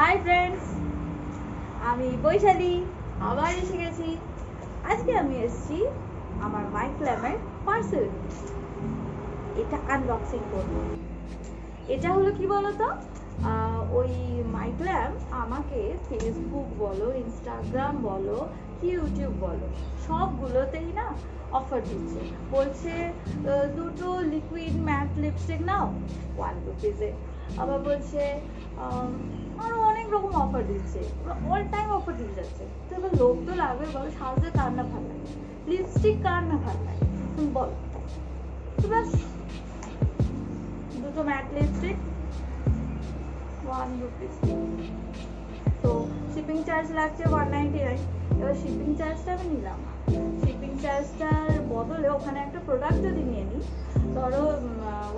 Hi friends, আমি বৈশালী আবার এসে গেছি। আজকে আমি এসেছি আমার মাইগ্ল্যামের পার্সেল। এটা আনবক্সিং করব। এটা হলো কি বলতো, ওই মাইগ্ল্যাম আমাকে ফেসবুক বলো, ইনস্টাগ্রাম বলো, ইউটিউব বলো, সবগুলোতেই না অফার দিচ্ছে। বলছে দুটো লিকুইড ম্যাট লিপস্টিক নাও 1 রুপিজে। আবার বলছে আরো অনেক রকম অফার দিচ্ছে, অল টাইম অফার দিয়ে যাচ্ছে। তো এবার লোক তো লাগবে, বলো সাজতে কার না ভালো লাগে, লিপস্টিক কার না ভালো লাগে বলো। তো ব্যাস, দুটো ম্যাট লিপস্টিক 1 রুপিস। তো শিপিং চার্জ লাগছে 199। এবার শিপিং চার্জটা আমি নিলাম। শিপিং চার্জটার বদলে ওখানে একটা প্রোডাক্ট যদি নিয়ে নিই, ধরো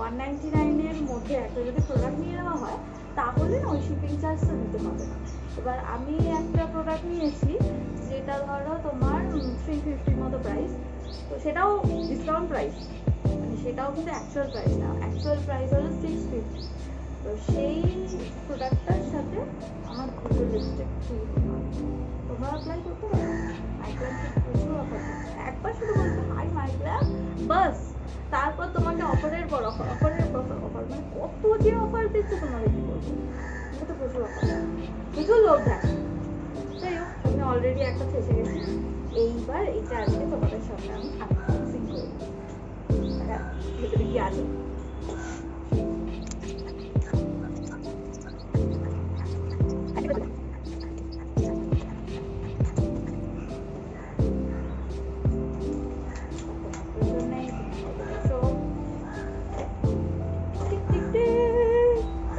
199 এর মধ্যে একটা যদি প্রোডাক্ট নিয়ে নেওয়া হয়, তাহলে না ওই শিপিং চার্জটা দিতে হবে না। এবার আমি একটা প্রোডাক্ট নিয়েছি যেটা ধরো তোমার 350 মতো প্রাইস, তো সেটাও ডিসকাউন্ট প্রাইস, মানে সেটাও কিন্তু অ্যাকচুয়াল প্রাইস না, অ্যাকচুয়াল প্রাইস হলো 650। তো সেই প্রোডাক্টটার সাথে আমার দুটো লিপস্টিক ফ্রি। তোমরা অ্যাপ্লাই করতে পারো। মাইগ্ল্যাম প্রচুর অফার দিচ্ছে। একবার শুধু বলতে হাই মাইগ্ল্যাম, বাস তারপর তোমাকে অফারের পর অফার, অফারের পর অফার, মানে কত যে অফার দিচ্ছে তোমাকে কি বলবো। এটা তো প্রচুর অফার, প্রচুর লোক দেখে। যাই হোক, আমি অলরেডি একটা ফেসে গেছি। এইবার এটা আজকে তোমাদের সামনে আমি আনবক্সিং করবো। ভেতরে কি আছে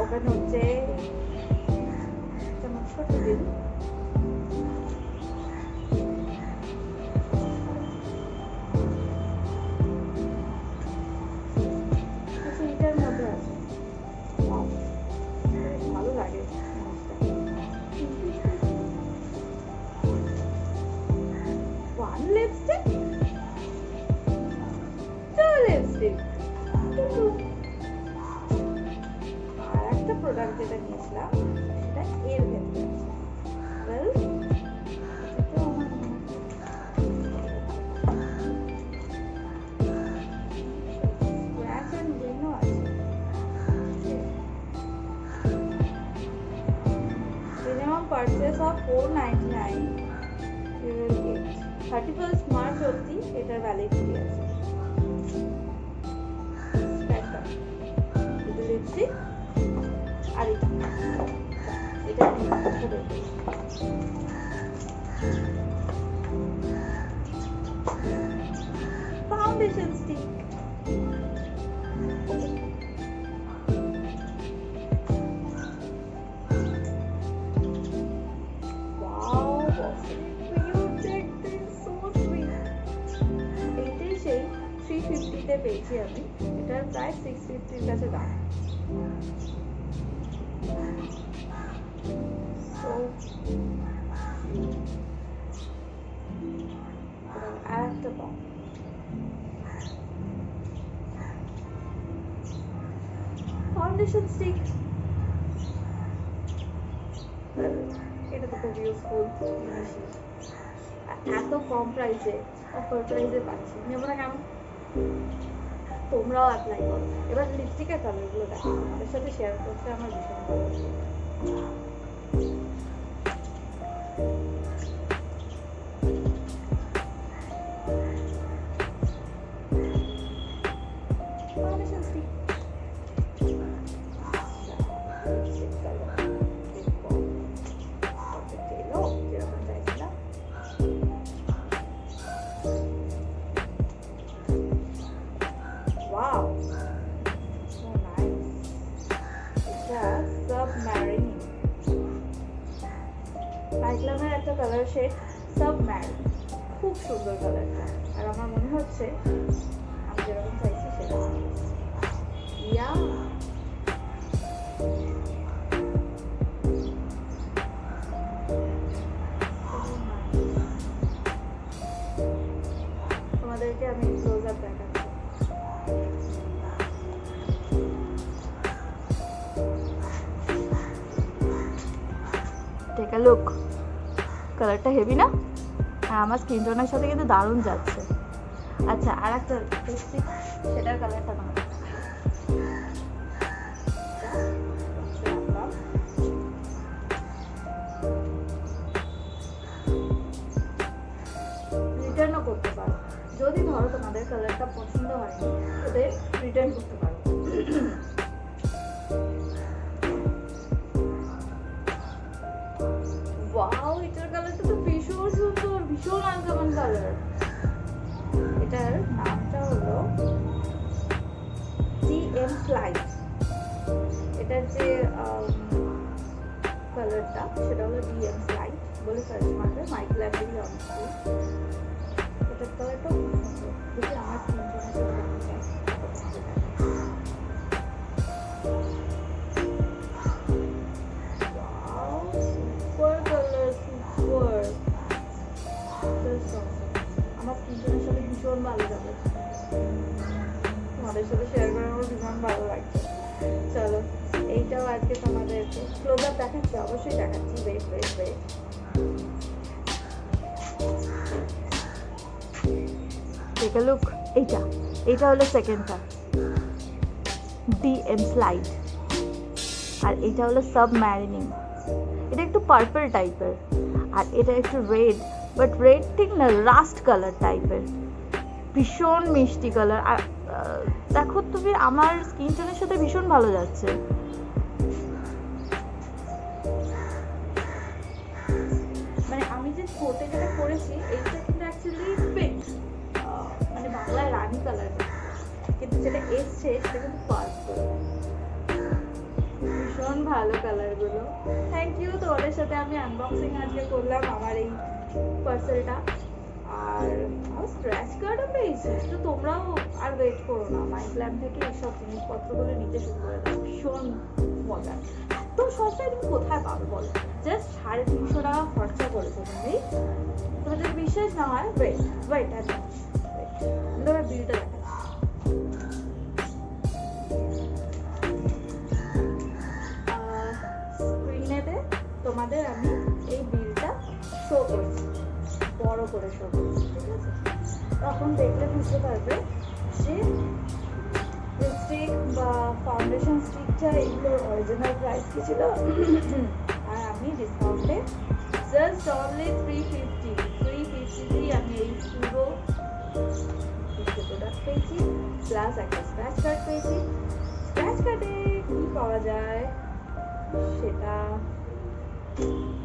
ওখানে হচ্ছে ছোট দিন। এটার মধ্যে আছে, ভালো লাগে ওয়ান লিপস্টিক, টু লিপস্টিক। আর একটা প্রোডাক্ট যেটা নিয়েছিলাম সেটা এর ভেতরে আছে। Well, purchase of 499 you will get 31st March অবধি এটার ভ্যালিডিটি আছে। লিপস্টিক আর এটা ফাউন্ডেশন স্টিক। সেই 350 তে পেয়েছি আমি, এটার প্রায় 650 এর কাছে দাম। আর একটা বাম, ফাউন্ডেশন স্টিক। এটা তো খুব ইউজফুল, এত কম প্রাইসে, অফার প্রাইসে পাচ্ছি, নেবো না কেন? তোমরাও অ্যাপ্লাই করো। এবার লিপস্টিকের কালারগুলো দেখো, আমাদের সাথে শেয়ার করতে আমার ভীষণ ভালো লাগে। ফাউন্ডেশন স্টিক, যেরকম চাইছিলাম। Wow, so nice. এটা সাবমেরিন, মাইগ্ল্যামের একটা কালার শেড সাবমেরিন, খুব সুন্দর কালারটা। আর আমার মনে হচ্ছে আমি যেরকম চাইছি সেরকম। ইয়া, তোমাদেরকে আমি ক্লোজ আপ দেখাচ্ছি। টেক আ লুক, কালারটা হেভি না? হ্যাঁ, আমার স্কিন টোনের সাথে কিন্তু দারুণ যাচ্ছে। আচ্ছা, আর একটা লিপস্টিক, সেটার কালারটা না রিটার্নও করতে পারো, যদি ধরো তোমাদের কালারটা পছন্দ হয়নি ওদের রিটার্ন করতে পারো। ওয়াও, এটার কালারটা তো ভীষণ সুন্দর, ভীষণ আনকমন কালার। এটার নামটা হলো DM স্লাইড। এটার যে কালারটা সেটা হলো DM স্লাইড বলে সার্চ মারবে, মাইগ্ল্যাম ফ্রি লিপস্টিক। এটার কালারটা খুব সুন্দর, দেখি আমার তিনজনের সাথে দেখা যায়। Wow, super colour, super. আমার তিনজনের সাথে ভীষণ ভালো যাবে, তোমাদের সাথে শেয়ার করে আমার ভীষণ ভালো লাগছে। চলো, এইটাও আজকে তোমাদেরকে ক্লোজ আপ দেখাচ্ছি, অবশ্যই দেখাচ্ছি। Wait wait wait, take a look. এইটা হলো সেকেন্ডটা, DM স্লাইড। আর এটা হলো সাবম্যারিনিং। এটা একটু পার্পল টাইপের, আর এটা একটু রেড, বাট রেড ঠিক না, রাস্ট কালার টাইপের, ভীষণ মিষ্টি কালার। আর দেখো তুমি, আমার স্কিন টোনের সাথে ভীষণ ভালো যাচ্ছে। মানে আমি যে ঠোঁটে যেটা করেছি এইটা কিন্তু অ্যাকচুয়ালি পিঙ্ক, মানে বাংলায় রানী কালার, কিন্তু যেটা এসছে সেটা কিন্তু পার্পল। ভীষণ ভালো কালারগুলো। থ্যাংক ইউ, তোমাদের সাথে আমি আনবক্সিং আজকে করলাম আমার এই পার্সেলটা। আর আমার স্ক্র্যাচ কার্ডও পেয়েছি, তো তোমরাও আর ওয়েট করো না, মাইগ্ল্যাম থেকে এইসব জিনিসপত্রগুলো নিতে শুরু করে দাও। ভীষণ মজার, তো সস্তায় তুমি কোথায় পাবে বলো? জাস্ট 350 টাকা খরচা করেছো তুমি। তোমার যদি বিশ্বাস না হয়, ওয়েট ওয়েট আর ওয়েট, তোমার বিলটা দেখাচ্ছি। স্ক্রিনেতে তোমাদের আমি এই বিলটা শো করছি, বড় করে শো করছি, ঠিক আছে? তখন দেখলে বুঝতে পারবে যে লিপস্টিক বা ফাউন্ডেশন স্টিকটা এগুলোর অরিজিনাল প্রাইস কি ছিল। আর আমি ডিসকাউন্টে জাস্ট অনলি 350 আমি এই পুরো প্রোডাক্ট পেয়েছি, প্লাস একটা স্ক্র্যাচ কার্ড পেয়েছি। স্ক্র্যাচ কার্ডে কি পাওয়া যায় সেটা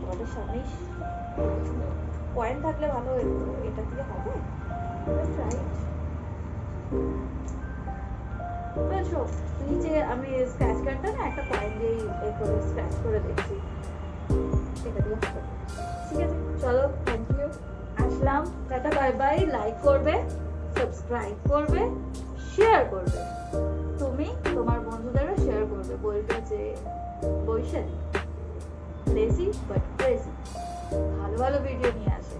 আমাদের সামনেই, পয়েন্ট থাকলে ভালো হতো, এটা দিয়ে হবে নিচে। আমি স্ক্র্যাচ কার্ডটা না একটা পয়েন্ট দিয়ে স্ক্র্যাচ করে দেখছি, এটা দিয়ে হবে। ঠিক আছে, চলো, থ্যাংক ইউ, আসলাম, টাটা, বাই বাই। লাইক করবে, সাবস্ক্রাইব করবে, শেয়ার করবে, তুমি তোমার বন্ধুদেরও শেয়ার করবে, বলবে যে বৈশালী লেজি বাট ক্রেজি, ভালো ভালো ভিডিও নিয়ে আসে।